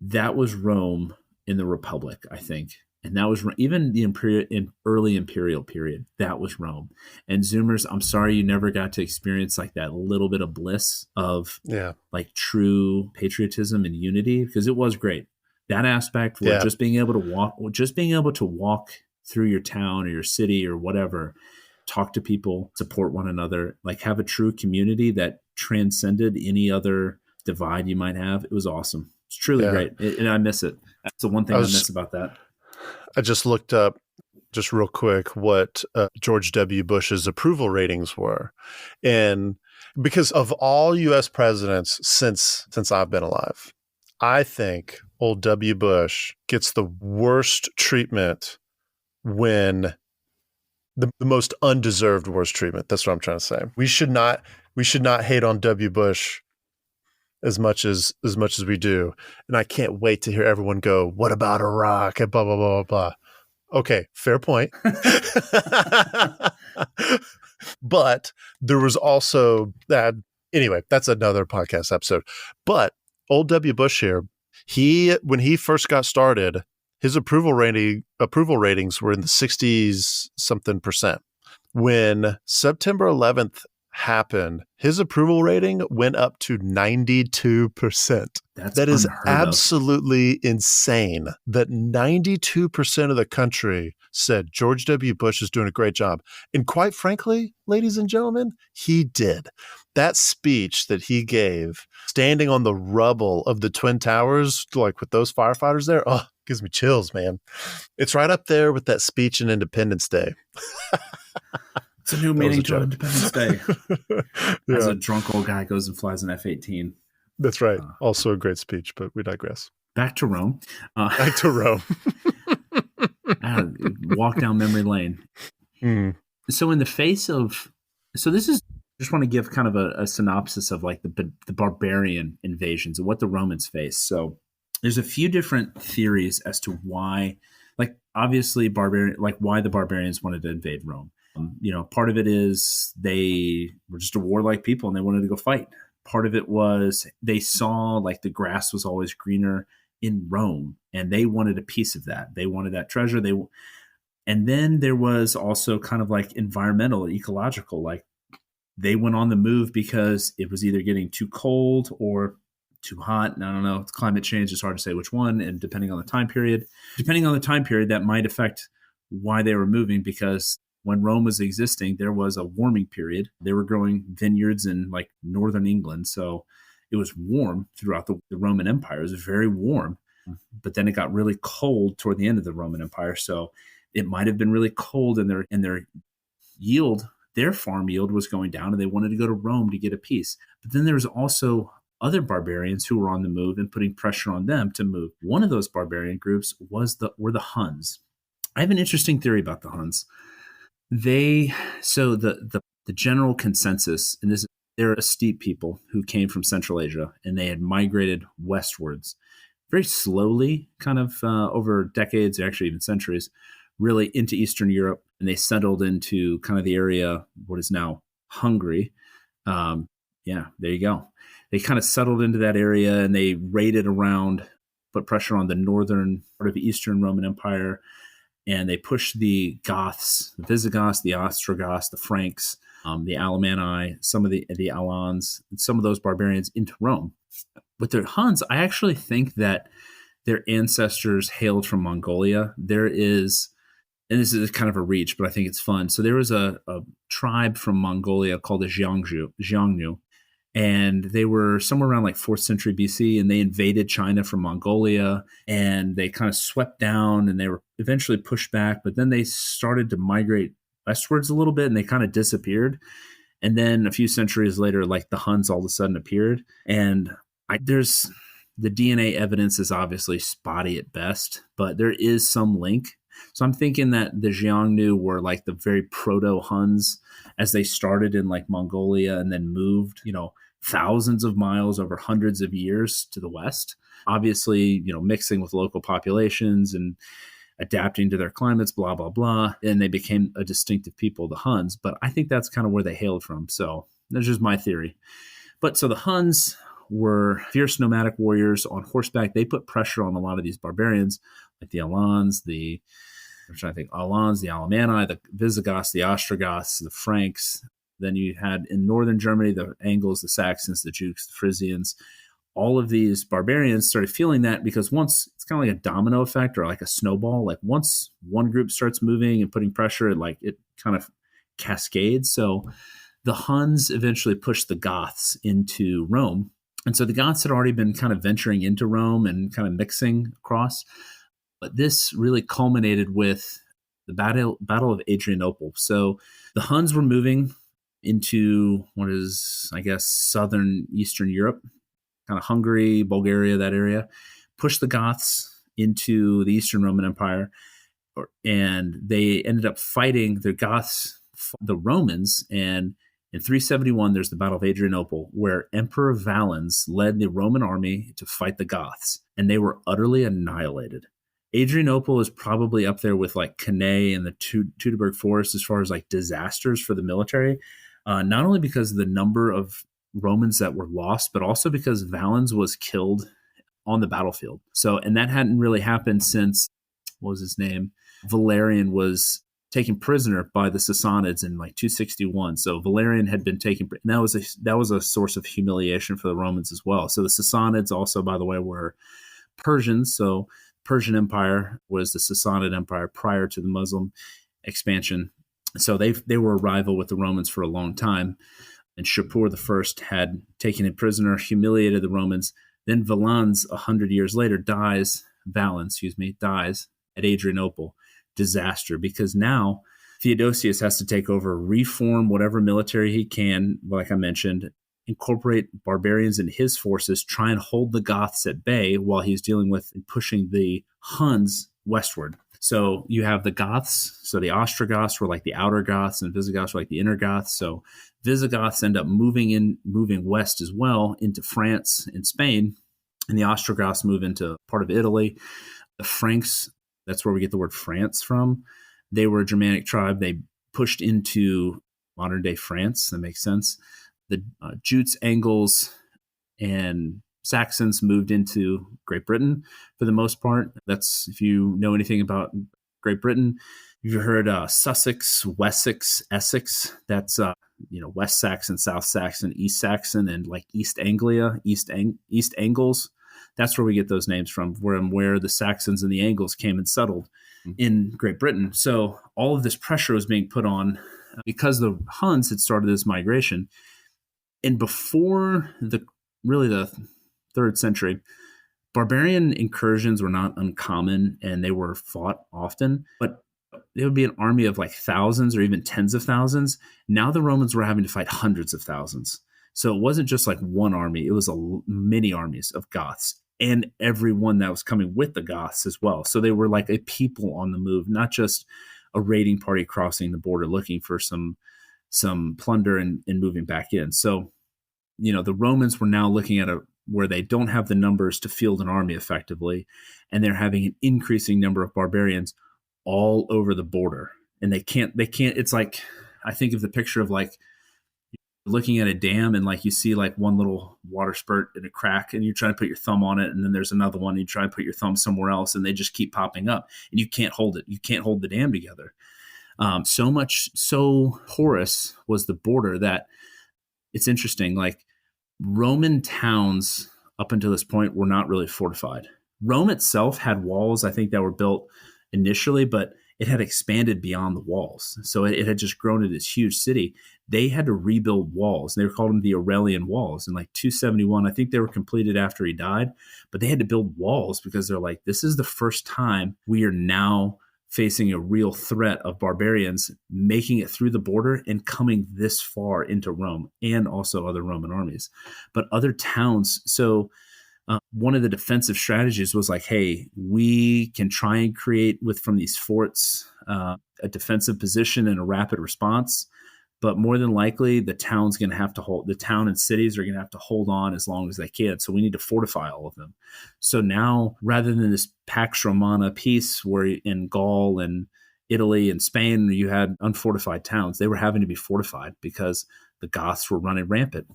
That was Rome in the Republic, I think. And that was even the early imperial period. That was Rome. And Zoomers, I'm sorry you never got to experience like that little bit of bliss of like true patriotism and unity, because it was great. That aspect where just being able to walk through your town or your city or whatever, talk to people, support one another, like have a true community that transcended any other divide you might have. It was awesome. It's truly great. And I miss it. That's the one thing I miss about that. I just looked up, just real quick, what George W. Bush's approval ratings were. And because of all U.S. presidents since I've been alive, I think old W. Bush gets the worst treatment when the most undeserved worst treatment. That's what I'm trying to say. We should not hate on W. Bush as much as we do. And I can't wait to hear everyone go, what about Iraq? And blah, blah, blah, blah, blah. Okay, fair point. But there was also that. Anyway, that's another podcast episode. But old W. Bush here, when he first got started, his approval ratings were in the 60s something percent. When September 11th happened, his approval rating went up to 92%. That is absolutely insane. That 92% of the country said George W. Bush is doing a great job. And quite frankly, ladies and gentlemen, he did. That speech that he gave, standing on the rubble of the Twin Towers, like with those firefighters there, gives me chills, man. It's right up there with that speech in Independence Day. It's a new meaning to Independence Day. As a drunk old guy goes and flies an F-18. That's right. Also a great speech, but we digress. Back to Rome. Back to Rome. Walk down memory lane. So in the face of... So this is... I just want to give kind of a synopsis of like the barbarian invasions and what the Romans faced. So there's a few different theories as to why... Like, obviously, why the barbarians wanted to invade Rome. Part of it is they were just a warlike people and they wanted to go fight. Part of it was they saw like the grass was always greener in Rome and they wanted a piece of that. They wanted that treasure. And then there was also kind of like environmental, ecological, like they went on the move because it was either getting too cold or too hot. And I don't know, it's climate change. It's hard to say which one. And depending on the time period, that might affect why they were moving, because when Rome was existing, there was a warming period. They were growing vineyards in like northern England. So it was warm throughout the Roman Empire. It was very warm. But then it got really cold toward the end of the Roman Empire. So it might have been really cold, and their yield, their farm yield was going down, and they wanted to go to Rome to get a peace. But then there was also other barbarians who were on the move and putting pressure on them to move. One of those barbarian groups were the Huns. I have an interesting theory about the Huns. The general consensus, and they're a steppe people who came from Central Asia, and they had migrated westwards very slowly, kind of over decades, or actually even centuries, really into Eastern Europe, and they settled into kind of the area, what is now Hungary. Yeah, there you go. They kind of settled into that area, and they raided around, put pressure on the northern part of the Eastern Roman Empire, and they pushed the Goths, the Visigoths, the Ostrogoths, the Franks, the Alemanni, some of the Alans, and some of those barbarians into Rome. With the Huns, I actually think that their ancestors hailed from Mongolia. There is, and this is kind of a reach, but I think it's fun. So there was a tribe from Mongolia called the Xiongnu, and they were somewhere around like 4th century BC, and they invaded China from Mongolia, and they kind of swept down, and they were eventually pushed back, but then they started to migrate westwards a little bit, and they kind of disappeared. And then a few centuries later, like the Huns all of a sudden appeared, and there's the DNA evidence is obviously spotty at best, but there is some link. So I'm thinking that the Xiongnu were like the very proto-Huns as they started in like Mongolia and then moved, thousands of miles over hundreds of years to the west. Obviously, mixing with local populations and adapting to their climates, blah, blah, blah. And they became a distinctive people, the Huns. But I think that's kind of where they hailed from. So that's just my theory. But so the Huns were fierce nomadic warriors on horseback. They put pressure on a lot of these barbarians, like the Alans, the Alemanni, the Visigoths, the Ostrogoths, the Franks. Then you had in northern Germany, the Angles, the Saxons, the Jutes, the Frisians. All of these barbarians started feeling that, because once it's kind of like a domino effect or like a snowball, like once one group starts moving and putting pressure, it kind of cascades. So the Huns eventually pushed the Goths into Rome. And so the Goths had already been kind of venturing into Rome and kind of mixing across. But this really culminated with the Battle of Adrianople. So the Huns were moving into what is, I guess, southern Eastern Europe, kind of Hungary, Bulgaria, that area, pushed the Goths into the Eastern Roman Empire. And they ended up fighting the Goths, the Romans, and in 371, there's the Battle of Adrianople, where Emperor Valens led the Roman army to fight the Goths, and they were utterly annihilated. Adrianople is probably up there with like Cannae and the Teutoburg Forest as far as like disasters for the military, not only because of the number of Romans that were lost, but also because Valens was killed on the battlefield. So, and that hadn't really happened since, what was his name? Valerian was taken prisoner by the Sassanids in like 261. So Valerian had been taken, and that was a source of humiliation for the Romans as well. So the Sassanids also, by the way, were Persians. So Persian Empire was the Sassanid Empire prior to the Muslim expansion. So they were a rival with the Romans for a long time. And Shapur I had taken him prisoner, humiliated the Romans. Then Valens, 100 years later, dies at Adrianople. Disaster, because now Theodosius has to take over, reform whatever military he can, like I mentioned, incorporate barbarians in his forces, try and hold the Goths at bay while he's dealing with and pushing the Huns westward. So you have the Goths. So the Ostrogoths were like the outer Goths, and Visigoths were like the inner Goths. So Visigoths end up moving west as well into France and Spain, and the Ostrogoths move into part of Italy. The Franks, that's where we get the word France from. They were a Germanic tribe. They pushed into modern-day France. That makes sense. The Jutes, Angles, and Saxons moved into Great Britain for the most part. That's, if you know anything about Great Britain. You've heard Sussex, Wessex, Essex. That's West Saxon, South Saxon, East Saxon, and like East Anglia, East Angles. That's where we get those names from, where the Saxons and the Angles came and settled in Great Britain. So all of this pressure was being put on because the Huns had started this migration. And before the 3rd century, barbarian incursions were not uncommon and they were fought often, but it would be an army of like thousands or even tens of thousands. Now the Romans were having to fight hundreds of thousands. So it wasn't just like one army, it was many armies of Goths and everyone that was coming with the Goths as well. So they were like a people on the move, not just a raiding party crossing the border looking for some plunder and moving back in. So, the Romans were now looking at where they don't have the numbers to field an army effectively, and they're having an increasing number of barbarians all over the border. And they can't, it's like, I think of the picture of like looking at a dam and like you see like one little water spurt in a crack and you try to put your thumb on it. And then there's another one and you try to put your thumb somewhere else and they just keep popping up and you can't hold it. You can't hold the dam together. So porous was the border that it's interesting. Like Roman towns up until this point were not really fortified. Rome itself had walls, I think, that were built initially, but it had expanded beyond the walls. So it had just grown into this huge city. They had to rebuild walls. They were called them the Aurelian walls. In like 271, I think they were completed after he died, but they had to build walls because they're like, this is the first time we are now facing a real threat of barbarians making it through the border and coming this far into Rome and also other Roman armies. But other towns, so one of the defensive strategies was like, hey, we can try and create from these forts a defensive position and a rapid response. But more than likely, the town and cities are going to have to hold on as long as they can. So we need to fortify all of them. So now, rather than this Pax Romana peace where in Gaul and Italy and Spain, you had unfortified towns, they were having to be fortified because the Goths were running rampant.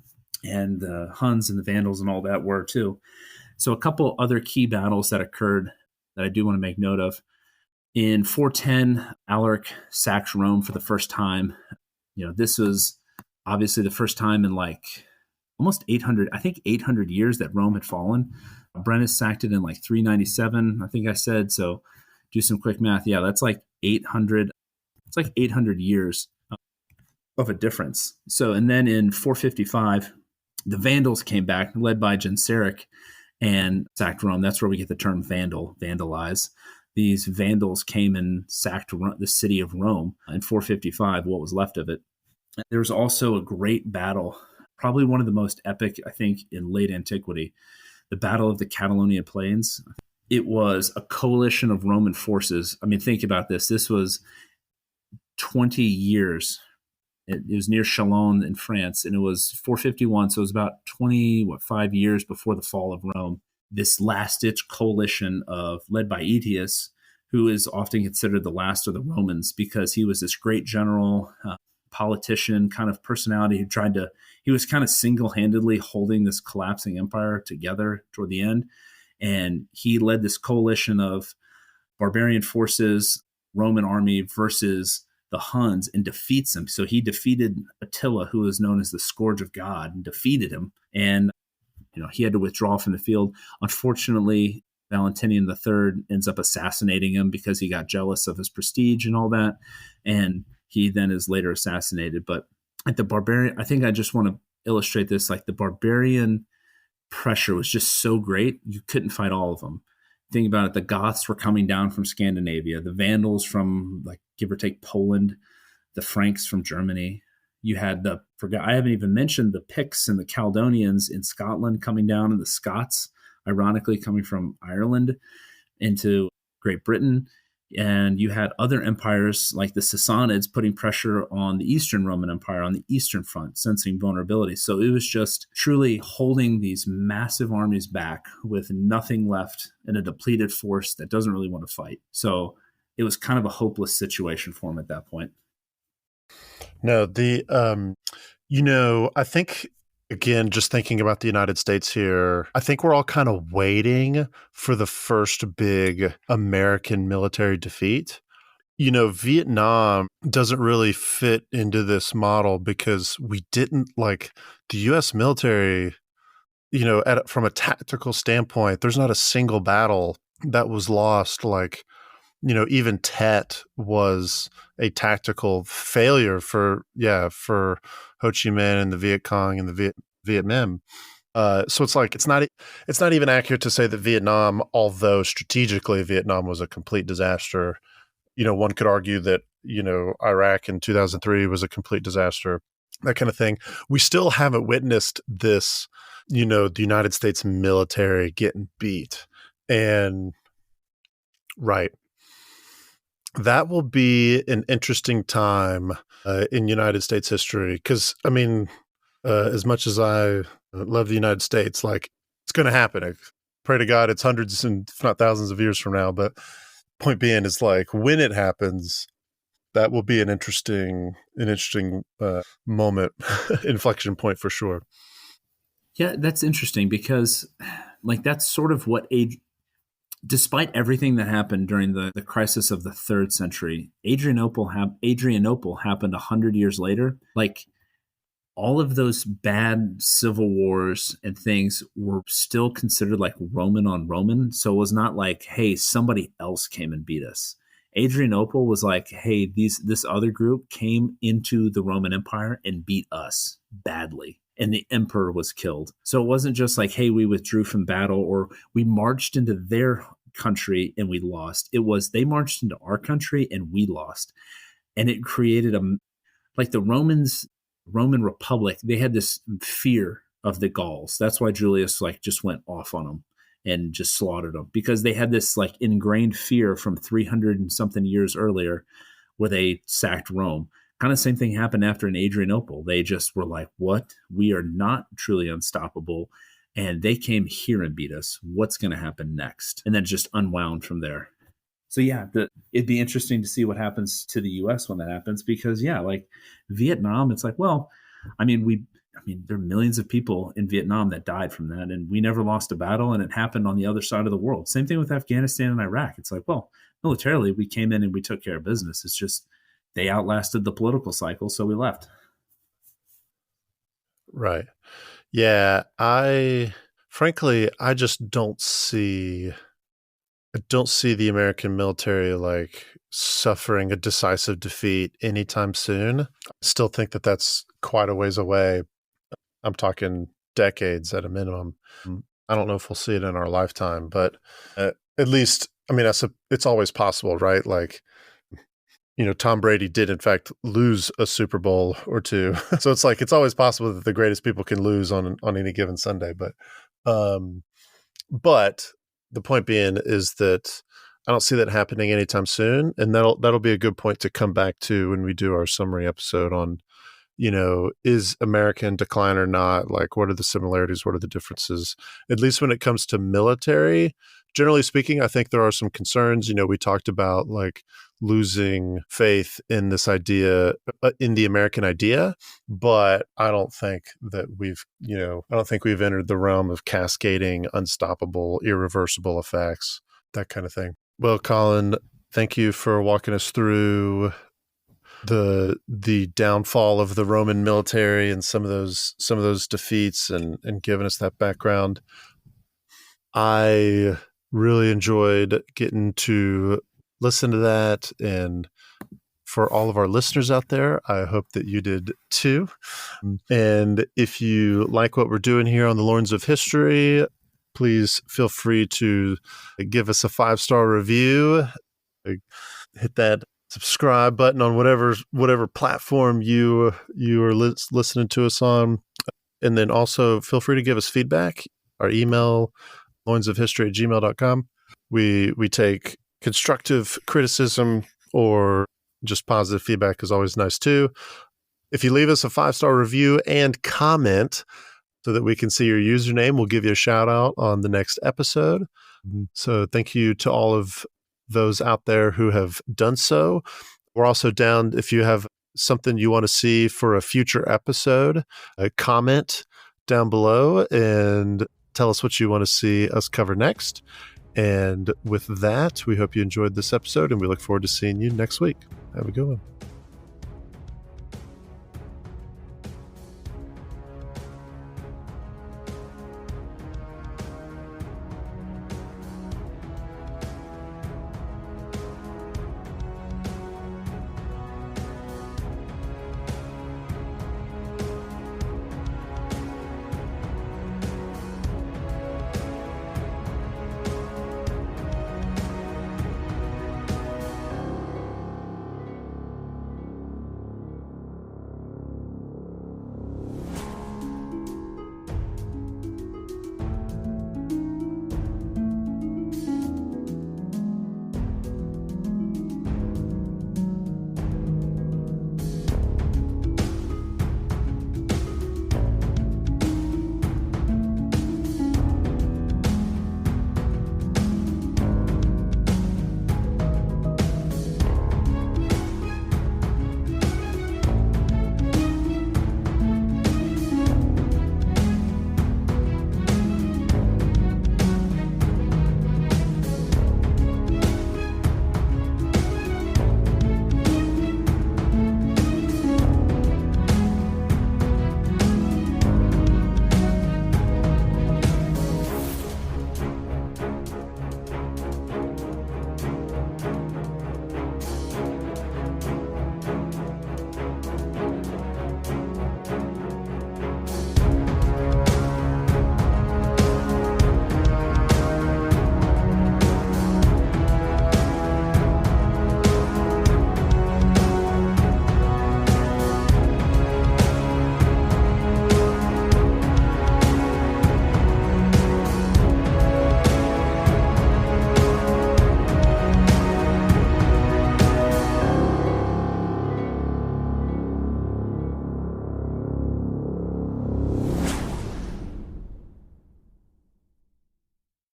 And the Huns and the Vandals and all that were too. So a couple other key battles that occurred that I do want to make note of. In 410, Alaric sacked Rome for the first time. This was obviously the first time in like almost 800 years that Rome had fallen. Brennus sacked it in like 397, I think I said. So do some quick math. Yeah, that's like 800. It's like 800 years of a difference. So, and then in 455, the Vandals came back, led by Genseric, and sacked Rome. That's where we get the term vandal, vandalize. These Vandals came and sacked the city of Rome in 455, what was left of it. There was also a great battle, probably one of the most epic, I think, in late antiquity, the Battle of the Catalonian Plains. It was a coalition of Roman forces. I mean, think about this. This was 20 years. It was near Chalon in France, and it was 451, so it was about 5 years before the fall of Rome. This last-ditch coalition led by Aetius, who is often considered the last of the Romans because he was this great general, politician, kind of personality he was kind of single-handedly holding this collapsing empire together toward the end. And he led this coalition of barbarian forces, Roman army versus the Huns, and defeats them. So he defeated Attila, who is known as the Scourge of God, and defeated him. And he had to withdraw from the field. Unfortunately, Valentinian III ends up assassinating him because he got jealous of his prestige and all that. And he then is later assassinated. But at the barbarian, I think I just want to illustrate this, like the barbarian pressure was just so great, you couldn't fight all of them. Think about it. The Goths were coming down from Scandinavia, the Vandals from, like, give or take, Poland, the Franks from Germany. You had I haven't even mentioned the Picts and the Caledonians in Scotland coming down, and the Scots, ironically, coming from Ireland into Great Britain. And you had other empires like the Sassanids putting pressure on the Eastern Roman Empire on the Eastern Front, sensing vulnerability. So it was just truly holding these massive armies back with nothing left and a depleted force that doesn't really want to fight. So it was kind of a hopeless situation for them at that point. No, I think, again, just thinking about the United States here, I think we're all kind of waiting for the first big American military defeat. Vietnam doesn't really fit into this model because we didn't like the U.S. military, from a tactical standpoint, there's not a single battle that was lost. Like, even Tet was a tactical failure for Ho Chi Minh and the Viet Cong and the Viet Minh. So it's like it's not even accurate to say that Vietnam, although strategically Vietnam was a complete disaster. One could argue that Iraq in 2003 was a complete disaster, that kind of thing. We still haven't witnessed this, the United States military getting beat, and right. That will be an interesting time in United States history because, I mean, as much as I love the United States, like it's going to happen. I pray to God it's hundreds and if not thousands of years from now. But point being is like when it happens, that will be an interesting moment, inflection point for sure. Yeah, that's interesting because like that's sort of what age. Despite everything that happened during the crisis of the 3rd century, Adrianople happened 100 years later. Like all of those bad civil wars and things were still considered like Roman on Roman. So it was not like, hey, somebody else came and beat us. Adrianople was like, hey, this other group came into the Roman Empire and beat us badly. And the emperor was killed. So it wasn't just like, hey, we withdrew from battle or we marched into their country and we lost. It was they marched into our country and we lost. And it created like the Roman Republic, they had this fear of the Gauls. That's why Julius like just went off on them and just slaughtered them because they had this like ingrained fear from 300 and something years earlier where they sacked Rome. Kind of same thing happened after in Adrianople. They just were like, what? We are not truly unstoppable. And they came here and beat us. What's going to happen next? And then just unwound from there. So yeah, it'd be interesting to see what happens to the U.S. when that happens because yeah, like Vietnam, it's like, well, I mean, there are millions of people in Vietnam that died from that, and we never lost a battle, and it happened on the other side of the world. Same thing with Afghanistan and Iraq. It's like, well, militarily, we came in and we took care of business. It's just they outlasted the political cycle, so we left. Right. Yeah. Frankly, I just don't see the American military like suffering a decisive defeat anytime soon. I still think that that's quite a ways away. I'm talking decades at a minimum. I don't know if we'll see it in our lifetime, but at least, I mean, it's always possible, right? Like, Tom Brady did in fact lose a Super Bowl or two. So it's like, it's always possible that the greatest people can lose on any given Sunday. But the point being is that I don't see that happening anytime soon. And that'll be a good point to come back to when we do our summary episode on, is America in decline or not? Like, what are the similarities? What are the differences? At least when it comes to military, generally speaking, I think there are some concerns. We talked about like losing faith in this idea, in the American idea, but I don't think that I don't think we've entered the realm of cascading, unstoppable, irreversible effects, that kind of thing. Well, Colin, thank you for walking us through the downfall of the Roman military and some of those defeats and giving us that background. I really enjoyed getting to listen to that, and for all of our listeners out there, I hope that you did too. And if you like what we're doing here on the Loins of History, please feel free to give us a 5-star review. Hit that subscribe button on whatever platform you are listening to us on, and then also feel free to give us feedback. Our email, loinsofhistory@gmail.com. We take constructive criticism or just positive feedback is always nice too. If you leave us a 5-star review and comment so that we can see your username, we'll give you a shout out on the next episode. So thank you to all of those out there who have done so. We're also down, if you have something you want to see for a future episode, comment down below and tell us what you want to see us cover next. And with that, we hope you enjoyed this episode, and we look forward to seeing you next week. Have a good one.